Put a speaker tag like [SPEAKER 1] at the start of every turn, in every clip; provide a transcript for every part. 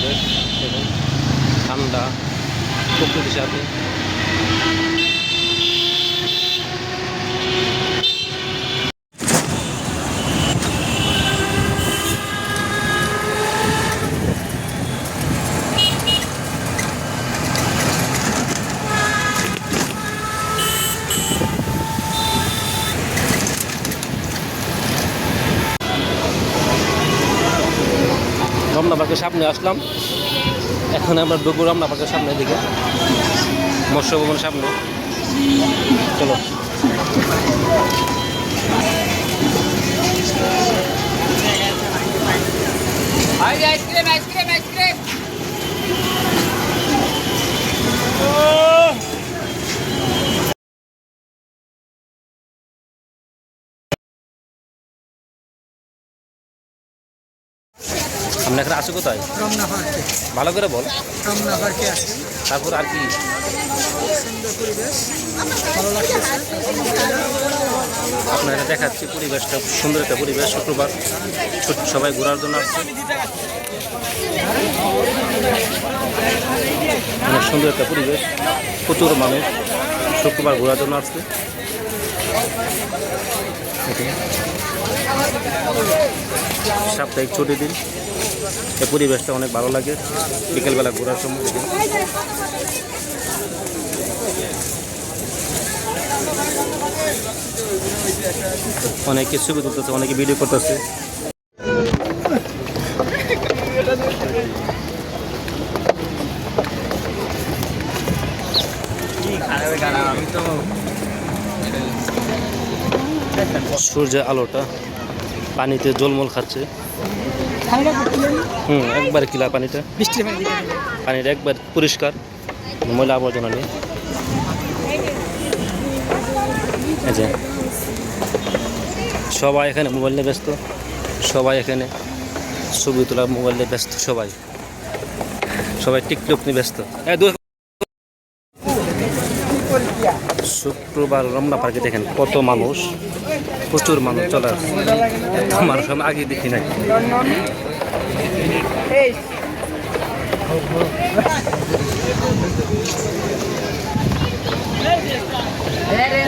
[SPEAKER 1] পরিবেশ এবং ঠান্ডা প্রকৃতির সাথে। রমনা পার্কের সামনে আসলাম, এখন আমরা ঢুকবো রমনা পার্কের সামনের দিকে, মৎস্য ভবনের সামনে। চলো।
[SPEAKER 2] Ice cream ice cream ice cream.
[SPEAKER 1] আমরা এখানে আছি কোথায়?
[SPEAKER 3] রমনা পার্কে।
[SPEAKER 1] ভালো করে বল।
[SPEAKER 3] রমনা পার্কে আছে,
[SPEAKER 1] তারপর আর কি?
[SPEAKER 3] সুন্দর পরিবেশ, ভালো লাগতেছে।
[SPEAKER 1] আপনারা দেখাচ্ছি পরিবেশটা, সুন্দর একটা পরিবেশ। শুক্রবার সবাই ঘোরার জন্য আসছে। অনেক সুন্দর একটা পরিবেশ, প্রচুর মানুষ শুক্রবার ঘোরার জন্য আসছে। সাপ্তাহিক ছুটির দিন, এই পরিবেশটা অনেক ভালো লাগে বিকেলবেলা ঘোরার সময়। অনেকে ছবি তুলতেছে, অনেকে ভিডিও করতেছে। সূর্যের আলোটা পানিতে জলমল খাচ্ছে। একবার কিলা পানিটা, পানিটা একবার পরিষ্কার, ময়লা আবর্জনা নেই। এই যে সবাই এখানে মোবাইল নিয়ে ব্যস্ত, সবাই এখানে ছবি তোলা মোবাইল নিয়ে ব্যস্ত, সবাই টিকটক নিয়ে ব্যস্ত। শুক্রবার রমনা পার্কে দেখেন কত মানুষ, প্রচুর মানুষ চলে আসছে। মানুষ আমি আগে দেখি নাই।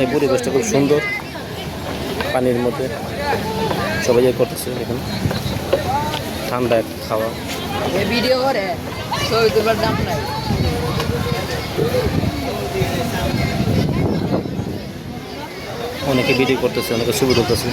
[SPEAKER 1] এই পরিবেশটা খুব সুন্দর, পানির মধ্যে সবাই করতেছে এখন, ঠান্ডা এক খাওয়া।
[SPEAKER 2] ভিডিও করে ছবি তোলার দাম নাই।
[SPEAKER 1] অনেকে ভিডিও করতেছে, অনেকে ছবি তুলতেছে।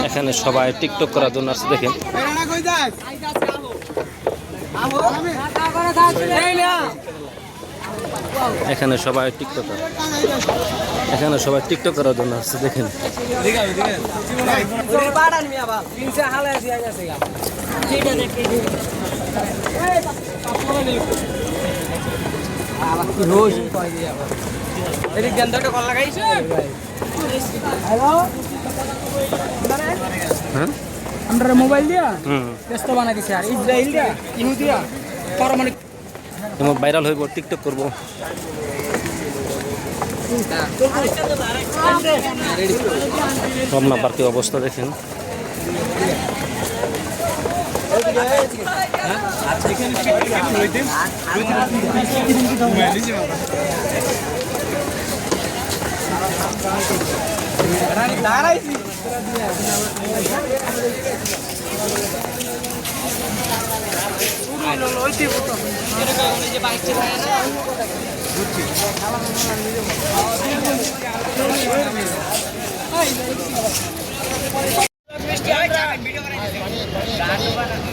[SPEAKER 1] এখানে সবাই টিকটক করার জন্য আসছে দেখেন। এখানে সবাই টিকটক করার জন্য আসছে দেখেন।
[SPEAKER 3] আমরা মোবাইল দিয়া ব্যস্ত বানাই দিছে, আর ইসরায়েল দিয়া ইহুদিয়া পারমাণবিক
[SPEAKER 1] ভাইরাল হইব, টিকটক করবো। রমনা পার্কের অবস্থা দেখেন।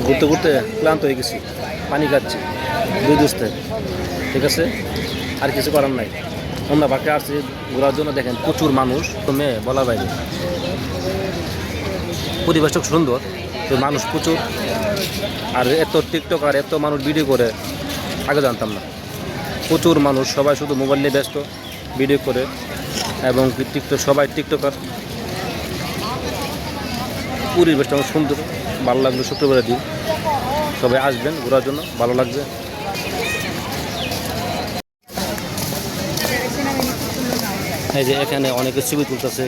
[SPEAKER 1] ঘুরতে ঘুরতে ক্লান্ত হয়ে গেছি, পানি খাচ্ছি দুই দুস্তে, ঠিক আছে, আর কিছু করার নাই। আমরা পার্কে আসছি ঘোরার জন্য, দেখেন প্রচুর মানুষ, তো মেয়ে বলার বাইরে। পরিবেশটা সুন্দর, তো মানুষ প্রচুর, আর এত টিকটক আর এত মানুষ ভিডিও করে আগে জানতাম না। প্রচুর মানুষ, সবাই শুধু মোবাইল নিয়ে ব্যস্ত, ভিডিও করে, এবং টিকটক, সবাই টিকটকার। পরিবেশটা সুন্দর, ভালো লাগলো শুক্রবারের দিন সবাই আসবেন ঘোরার জন্য, ভালো লাগবে। এই যে এখানে অনেকে ছবি তুলতেছে,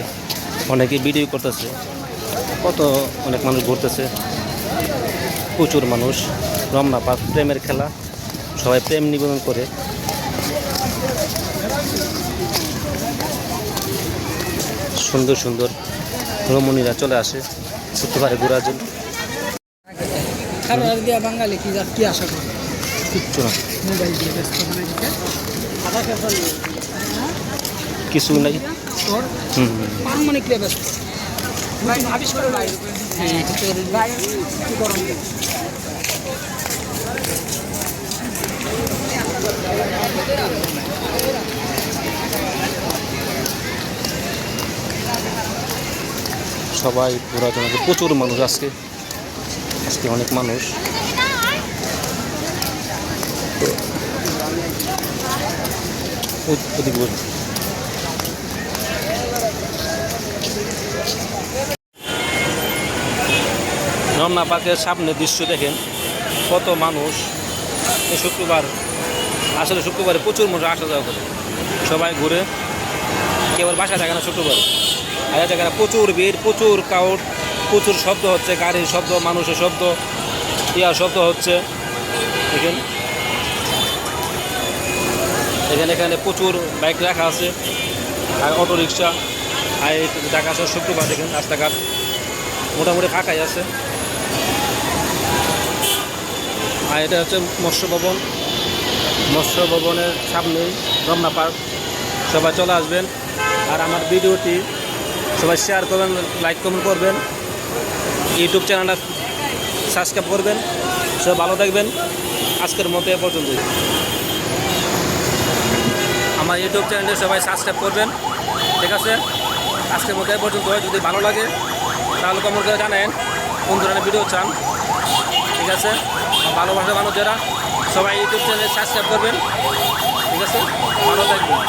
[SPEAKER 1] অনেকে ভিডিও করতেছে, অনেক মানুষ ঘুরতেছে, প্রচুর মানুষ। রমনা পার্ক প্রেমের খেলা, সবাই প্রেম নিবেদন করে। সুন্দর সুন্দর রমণীরা চলে আসে শুক্রবারে ঘোরার জন্য।
[SPEAKER 3] খারাপ দিয়া বাঙালি কি আশা করে
[SPEAKER 1] কিচ্ছু না,
[SPEAKER 3] মোবাইল দিয়ে ব্যস্ত বানাই দিতে
[SPEAKER 1] কিছু নাই।
[SPEAKER 3] তোর পারমানেন্ট ব্যস্ত ভাবিস করে ভাই হ্যাঁ ভাই কি গরম
[SPEAKER 1] সবাই ঘোরার জন্য প্রচুর মানুষ আজকে অনেক মানুষ। রমনা পার্কের সামনে দৃশ্য দেখেন, কত মানুষ। এই শুক্রবার, আসলে শুক্রবারে প্রচুর মানুষ আসা যাওয়া করে, সবাই ঘুরে, কেবল বাসায় থাকে না শুক্রবারে। আর এই জায়গায় প্রচুর ভিড়, প্রচুর ক্রাউড, প্রচুর শব্দ হচ্ছে, গাড়ির শব্দ, মানুষের শব্দ, ইয়ার শব্দ হচ্ছে। দেখেন এখানে প্রচুর বাইক রাখা আছে, আর অটো রিক্সা। আর ঢাকা শহর শুক্রবার দেখেন রাস্তাঘাট মোটামুটি ফাঁকাই আছে। আর এটা হচ্ছে মৎস্য ভবন, মৎস্য ভবনের সামনেই রমনা পার্ক। সবাই চলে আসবেন, আর আমার ভিডিওটি সবাই শেয়ার করবেন, লাইক কমেন্ট করবেন, ইউটিউব চ্যানেলটা সাবস্ক্রাইব করবেন। সবাই ভালো থাকবেন। আজকের মতো এ পর্যন্তই। আমার ইউটিউব চ্যানেলটি সবাই সাবস্ক্রাইব করবেন, ঠিক আছে? আজকের মতো এ পর্যন্ত। যদি ভালো লাগে তাহলে কমেন্ট করে জানেন কোন ধরনের ভিডিও চান, ঠিক আছে? ভালোবাসার মানুষ যারা সবাই ইউটিউব চ্যানেল সাবস্ক্রাইব করবেন, ঠিক আছে? ভালো থাকবেন।